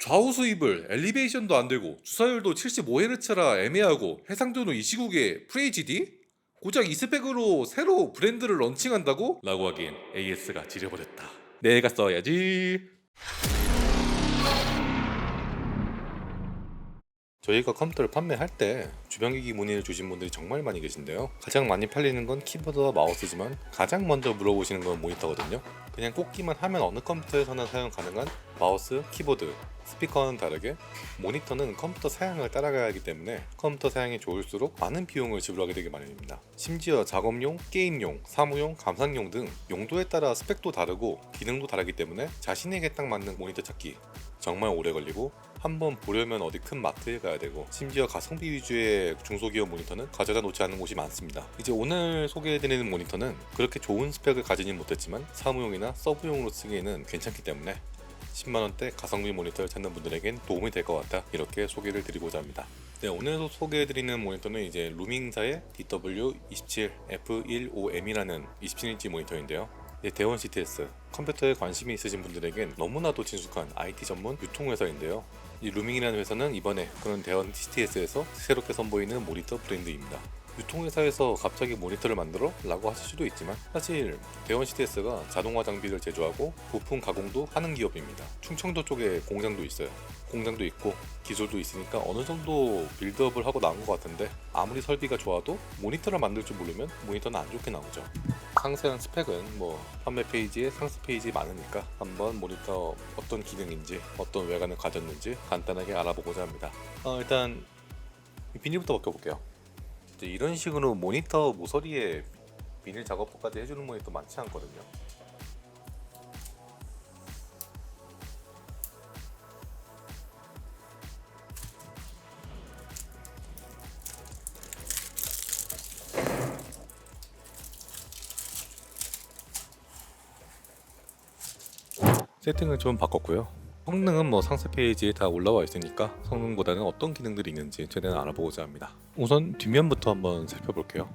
좌우 스위블, 엘리베이션도 안 되고 주사율도 75Hz라 애매하고 해상도는 이 시국에 FHD? 고작 이 스펙으로 새로 브랜드를 런칭한다고? 라고 하기엔 AS가 지려버렸다. 내가 써야지. 저희가 컴퓨터를 판매할 때 주변기기 문의를 주신 분들이 정말 많이 계신데요. 가장 많이 팔리는 건 키보드와 마우스지만 가장 먼저 물어보시는 건 모니터거든요. 그냥 꽂기만 하면 어느 컴퓨터에서나 사용 가능한 마우스, 키보드, 스피커와는 다르게 모니터는 컴퓨터 사양을 따라가야 하기 때문에 컴퓨터 사양이 좋을수록 많은 비용을 지불하게 되기 마련입니다. 심지어 작업용, 게임용, 사무용, 감상용 등 용도에 따라 스펙도 다르고 기능도 다르기 때문에 자신에게 딱 맞는 모니터 찾기 정말 오래 걸리고 한번 보려면 어디 큰 마트에 가야 되고 심지어 가성비 위주의 중소기업 모니터는 가져다 놓지 않는 곳이 많습니다. 이제 오늘 소개해드리는 모니터는 그렇게 좋은 스펙을 가지진 못했지만 사무용이나 서브용으로 쓰기에는 괜찮기 때문에 10만원대 가성비 모니터를 찾는 분들에겐 도움이 될 것 같아 이렇게 소개를 드리고자 합니다. 네, 오늘 소개해드리는 모니터는 이제 루밍사의 DW27F15M이라는 27인치 모니터인데요. 대원 CTS, 컴퓨터에 관심이 있으신 분들에겐 너무나도 친숙한 IT 전문 유통회사인데요. 이 루밍이라는 회사는 이번에 그런 대원 CTS에서 새롭게 선보이는 모니터 브랜드입니다. 유통회사에서 갑자기 모니터를 만들어? 라고 하실 수도 있지만 사실 대원 CTS가 자동화 장비를 제조하고 부품 가공도 하는 기업입니다. 충청도 쪽에 공장도 있어요. 공장도 있고 기술도 있으니까 어느 정도 빌드업을 하고 나온 것 같은데 아무리 설비가 좋아도 모니터를 만들 줄 모르면 모니터는 안 좋게 나오죠. 상세한 스펙은 판매 페이지에 상세 페이지 많으니까 한번 모니터 어떤 기능인지 어떤 외관을 가졌는지 간단하게 알아보고자 합니다. 일단 비닐부터 벗겨볼게요. 이런 식으로 모니터 모서리에 비닐 작업까지 해주는 모니터 많지 않거든요. 세팅을 좀 바꿨고요. 성능은 상세 페이지에 다 올라와 있으니까 성능보다는 어떤 기능들이 있는지 최대한 알아보고자 합니다. 우선 뒷면부터 한번 살펴볼게요.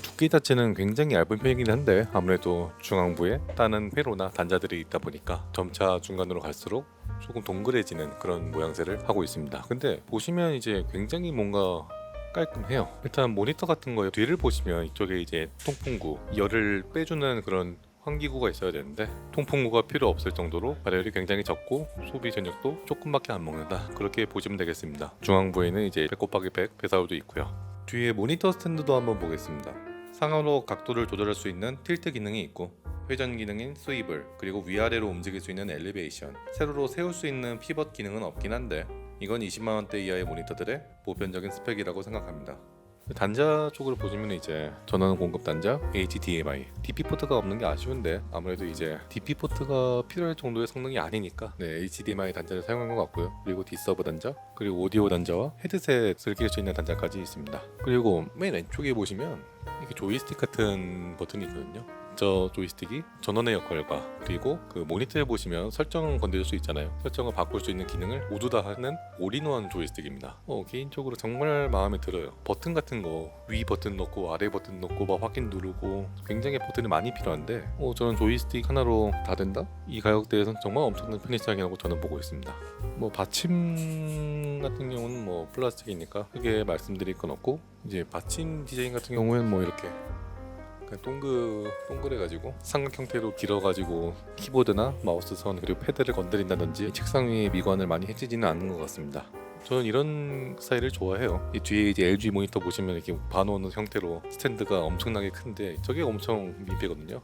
두께 자체는 굉장히 얇은 편이긴 한데 아무래도 중앙부에 다른 회로나 단자들이 있다 보니까 점차 중간으로 갈수록 조금 동그래지는 그런 모양새를 하고 있습니다. 근데 보시면 이제 굉장히 뭔가 깔끔해요. 일단 모니터 같은 거에 뒤를 보시면 이쪽에 이제 통풍구, 열을 빼주는 그런 환기구가 있어야 되는데 통풍구가 필요 없을 정도로 발열이 굉장히 적고 소비 전력도 조금밖에 안 먹는다, 그렇게 보시면 되겠습니다. 중앙부에는 이제 100 곱하기 100 배사율도 있고요. 뒤에 모니터 스탠드도 한번 보겠습니다. 상하로 각도를 조절할 수 있는 틸트 기능이 있고 회전 기능인 스위블, 그리고 위아래로 움직일 수 있는 엘리베이션, 세로로 세울 수 있는 피벗 기능은 없긴 한데 이건 20만원대 이하의 모니터들의 보편적인 스펙이라고 생각합니다. 단자 쪽으로 보시면 이제 전원 공급 단자, HDMI, DP 포트가 없는 게 아쉬운데 아무래도 이제 DP 포트가 필요할 정도의 성능이 아니니까 HDMI 단자를 사용한 것 같고요. 그리고 D서브 단자, 그리고 오디오 단자와 헤드셋을 낄 수 있는 단자까지 있습니다. 그리고 맨 왼쪽에 보시면 이렇게 조이스틱 같은 버튼이 있거든요. 저 조이스틱이 전원의 역할과 그리고 그 모니터에 보시면 설정 건드릴 수 있잖아요. 설정을 바꿀 수 있는 기능을 모두 다 하는 올인원 조이스틱입니다. 개인적으로 정말 마음에 들어요. 버튼 같은 거 위 버튼 넣고 아래 버튼 넣고 막 확인 누르고 굉장히 버튼이 많이 필요한데 저는 조이스틱 하나로 다 된다? 이 가격대에서는 정말 엄청난 편의성이라고 저는 보고 있습니다. 받침 같은 경우는 플라스틱이니까 크게 말씀드릴 건 없고, 이제 받침 디자인 같은 경우에는 이렇게 동글해가지고 삼각 형태로 길어가지고 키보드나 마우스 선 그리고 패드를 건드린다든지 책상 위에 미관을 많이 해치지는 않는 것 같습니다. 저는 이런 스타일을 좋아해요. 이 뒤에 이제 LG 모니터 보시면 이렇게 반원 형태로 스탠드가 엄청나게 큰데 저게 엄청 민폐거든요.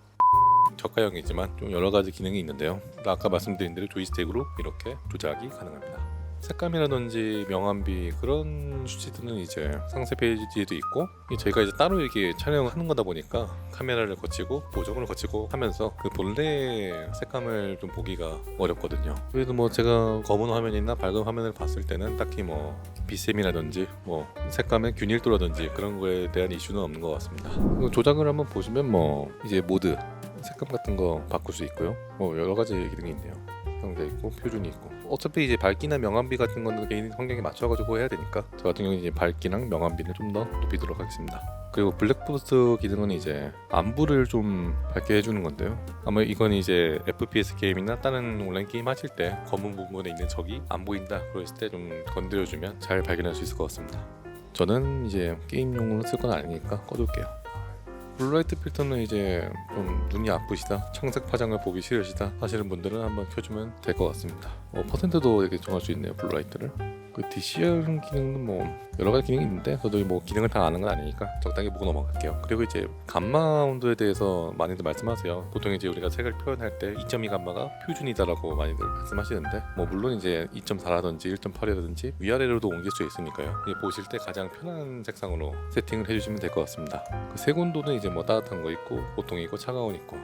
저가형이지만 좀 여러 가지 기능이 있는데요. 아까 말씀드린 대로 조이스틱으로 이렇게 조작이 가능합니다. 색감이라든지 명암비 그런 수치들은 이제 상세 페이지에도 있고, 저희가 이제 따로 이렇게 촬영하는 거다 보니까 카메라를 거치고 보정을 거치고 하면서 그 본래 색감을 좀 보기가 어렵거든요. 그래도 제가 검은 화면이나 밝은 화면을 봤을 때는 딱히 비샘이라든지 색감의 균일도라든지 그런 거에 대한 이슈는 없는 것 같습니다. 조작을 한번 보시면 이제 모드 색감 같은 거 바꿀 수 있고요. 여러 가지 기능이 있네요. 형태 있고 표준이 있고 어차피 이제 밝기나 명암비 같은 거는 개인 환경에 맞춰가지고 해야 되니까 저 같은 경우는 이제 밝기랑 명암비를 좀 더 높이도록 하겠습니다. 그리고 블랙부스트 기능은 이제 안부를 좀 밝게 해주는 건데요. 아마 이건 이제 FPS 게임이나 다른 온라인 게임 하실 때 검은 부분에 있는 적이 안 보인다 그랬을 때 좀 건드려주면 잘 발견할 수 있을 것 같습니다. 저는 이제 게임용으로 쓸 건 아니니까 꺼둘게요. 블루라이트 필터는 이제 좀 눈이 아프시다, 청색 파장을 보기 싫으시다 하시는 분들은 한번 켜주면 될 것 같습니다. 퍼센트도 이렇게 정할 수 있네요, 블루라이트를. 그 DCR 기능은 뭐 여러 가지 기능이 있는데 저도 뭐 기능을 다 아는 건 아니니까 적당히 보고 넘어갈게요. 그리고 이제 감마 온도에 대해서 많이들 말씀하세요. 보통 이제 우리가 색을 표현할 때 2.2 감마가 표준이다라고 많이들 말씀하시는데 뭐 물론 이제 2.4라든지 1.8이라든지 위아래로도 옮길 수 있으니까요. 보실 때 가장 편한 색상으로 세팅을 해주시면 될 것 같습니다. 그 색 온도는 이제 뭐 따뜻한 거 있고 보통 있고 차가운 있고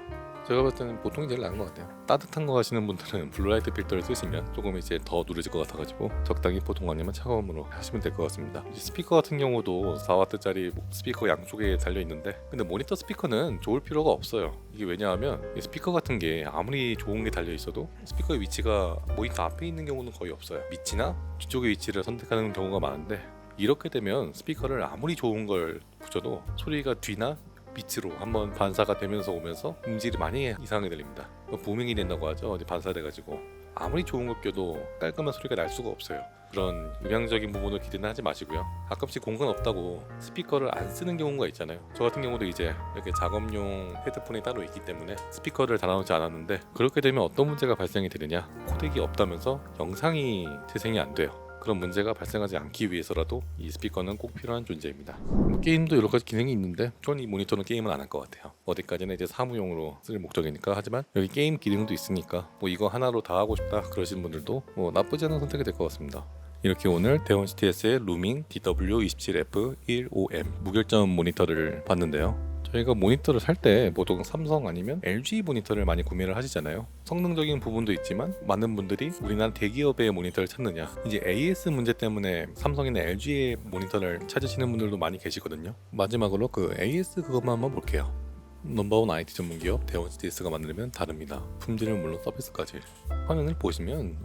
제가 봤을 때는 보통이 제일 나은 것 같아요. 따뜻한 거 하시는 분들은 블루라이트 필터를 쓰시면 조금 이제 더 누르질 것 같아가지고 적당히 보통 아니면 차가움으로 하시면 될 것 같습니다. 스피커 같은 경우도 4W짜리 스피커 양쪽에 달려 있는데 근데 모니터 스피커는 좋을 필요가 없어요. 이게 왜냐하면 이 스피커 같은 게 아무리 좋은 게 달려 있어도 스피커의 위치가 모니터 앞에 있는 경우는 거의 없어요. 밑이나 뒤쪽의 위치를 선택하는 경우가 많은데 이렇게 되면 스피커를 아무리 좋은 걸 붙여도 소리가 뒤나 밑으로 한번 반사가 되면서 오면서 음질이 많이 이상하게 들립니다. 부밍이 된다고 하죠. 어디 반사돼가지고 아무리 좋은 걸 껴도 깔끔한 소리가 날 수가 없어요. 그런 음향적인 부분을 기대는 하지 마시고요. 가끔씩 공간 없다고 스피커를 안 쓰는 경우가 있잖아요. 저 같은 경우도 이제 이렇게 작업용 헤드폰이 따로 있기 때문에 스피커를 달아놓지 않았는데 그렇게 되면 어떤 문제가 발생이 되느냐, 코덱이 없다면서 영상이 재생이 안 돼요. 그런 문제가 발생하지 않기 위해서라도 이 스피커는 꼭 필요한 존재입니다. 게임도 여러 가지 기능이 있는데 전 이 모니터는 게임은 안 할 것 같아요. 어디까지나 이제 사무용으로 쓸 목적이니까. 하지만 여기 게임 기능도 있으니까 뭐 이거 하나로 다 하고 싶다 그러시는 분들도 뭐 나쁘지 않은 선택이 될 것 같습니다. 이렇게 오늘 대원 CTS의 루밍 DW27F15M 무결점 모니터를 봤는데요. 저희가 모니터를 살 때 보통 삼성 아니면 LG 모니터를 많이 구매를 하시잖아요. 성능적인 부분도 있지만 많은 분들이 우리나라 대기업의 모니터를 찾느냐, 이제 AS 문제 때문에 삼성이나 LG의 모니터를 찾으시는 분들도 많이 계시거든요. 마지막으로 그 AS 그것만 한번 볼게요. 넘버원 IT 전문기업 대원 CTS가 만들면 다릅니다. 품질은 물론 서비스까지. 화면을 보시면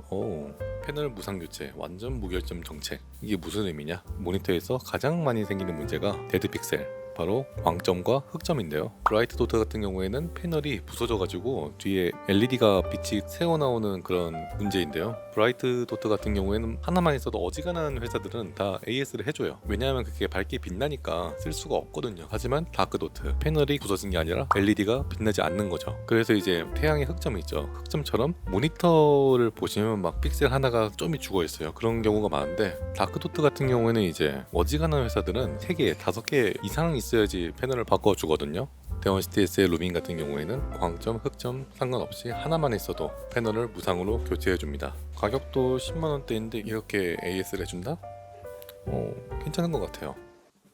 패널 무상 교체, 완전 무결점 정책. 이게 무슨 의미냐? 모니터에서 가장 많이 생기는 문제가 데드 픽셀, 바로 광점과 흑점인데요. 브라이트 도트 같은 경우에는 패널이 부서져가지고 뒤에 LED가 빛이 새어나오는 그런 문제인데요. 브라이트 도트 같은 경우에는 하나만 있어도 어지간한 회사들은 다 AS를 해줘요. 왜냐하면 그게 밝게 빛나니까 쓸 수가 없거든요. 하지만 다크 도트, 패널이 부서진 게 아니라 LED가 빛나지 않는 거죠. 그래서 이제 태양의 흑점이 있죠. 흑점처럼 모니터를 보시면 막 픽셀 하나가 점이 죽어 있어요. 그런 경우가 많은데 다크 도트 같은 경우에는 이제 어지간한 회사들은 3개, 5개 이상 있어야지 패널을 바꿔주거든요. 대원 CTS의 루밍 같은 경우에는 광점, 흑점 상관없이 하나만 있어도 패널을 무상으로 교체해줍니다. 가격도 10만원대인데 이렇게 AS를 해준다? 괜찮은 것 같아요.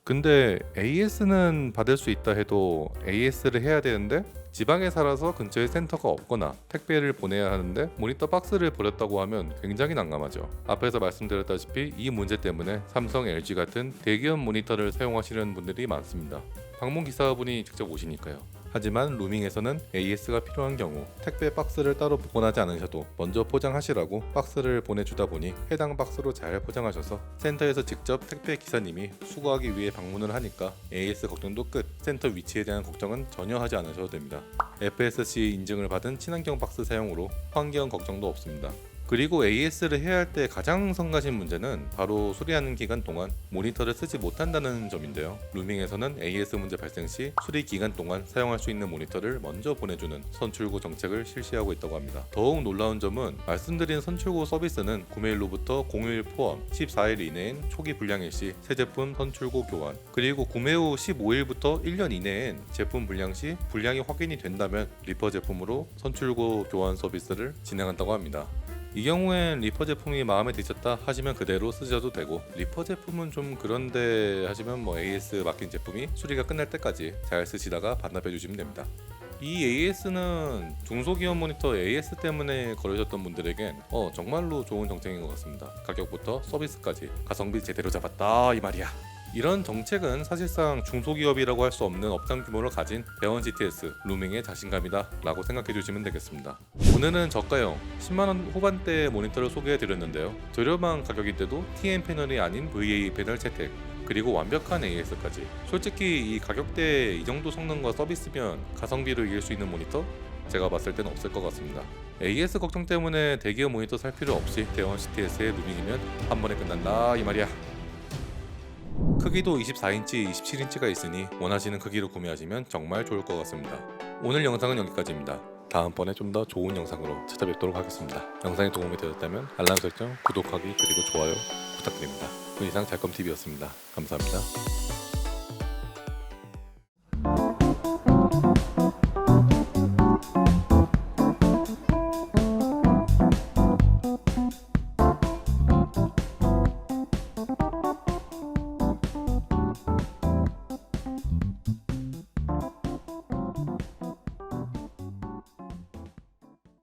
근데 AS는 받을 수 있다 해도 AS를 해야 되는데 지방에 살아서 근처에 센터가 없거나 택배를 보내야 하는데 모니터 박스를 버렸다고 하면 굉장히 난감하죠. 앞에서 말씀드렸다시피 이 문제 때문에 삼성, LG 같은 대기업 모니터를 사용하시는 분들이 많습니다. 방문 기사분이 직접 오시니까요. 하지만 루밍에서는 AS가 필요한 경우 택배 박스를 따로 보관하지 않으셔도 먼저 포장하시라고 박스를 보내주다 보니 해당 박스로 잘 포장하셔서 센터에서 직접 택배 기사님이 수거하기 위해 방문을 하니까 AS 걱정도 끝, 센터 위치에 대한 걱정은 전혀 하지 않으셔도 됩니다. FSC 인증을 받은 친환경 박스 사용으로 환경 걱정도 없습니다. 그리고 AS를 해야 할 때 가장 성가신 문제는 바로 수리하는 기간 동안 모니터를 쓰지 못한다는 점인데요. 루밍에서는 AS 문제 발생 시 수리 기간 동안 사용할 수 있는 모니터를 먼저 보내주는 선출고 정책을 실시하고 있다고 합니다. 더욱 놀라운 점은 말씀드린 선출고 서비스는 구매일로부터 공휴일 포함 14일 이내엔 초기 불량일 시 새 제품 선출고 교환, 그리고 구매 후 15일부터 1년 이내엔 제품 불량 시 불량이 확인이 된다면 리퍼 제품으로 선출고 교환 서비스를 진행한다고 합니다. 이 경우엔 리퍼 제품이 마음에 드셨다 하시면 그대로 쓰셔도 되고, 리퍼 제품은 좀 그런데 하시면 AS 맡긴 제품이 수리가 끝날 때까지 잘 쓰시다가 반납해 주시면 됩니다. 이 AS는 중소기업 모니터 AS 때문에 거르셨던 분들에겐 정말로 좋은 정책인 것 같습니다. 가격부터 서비스까지 가성비 제대로 잡았다 이 말이야. 이런 정책은 사실상 중소기업이라고 할 수 없는 업장 규모를 가진 대원 GTS 루밍의 자신감이다 라고 생각해 주시면 되겠습니다. 오늘은 저가형 10만원 후반대 모니터를 소개해 드렸는데요. 저렴한 가격인데도 TN 패널이 아닌 VA 패널 채택, 그리고 완벽한 AS까지. 솔직히 이 가격대에 이 정도 성능과 서비스면 가성비로 이길 수 있는 모니터? 제가 봤을 땐 없을 것 같습니다. AS 걱정 때문에 대기업 모니터 살 필요 없이 대원 GTS의 루밍이면 한 번에 끝난다 이 말이야. 크기도 24인치, 27인치가 있으니 원하시는 크기로 구매하시면 정말 좋을 것 같습니다. 오늘 영상은 여기까지입니다. 다음번에 좀 더 좋은 영상으로 찾아뵙도록 하겠습니다. 영상이 도움이 되었다면 알람 설정, 구독하기 그리고 좋아요 부탁드립니다. 이상 잘컴TV였습니다. 감사합니다.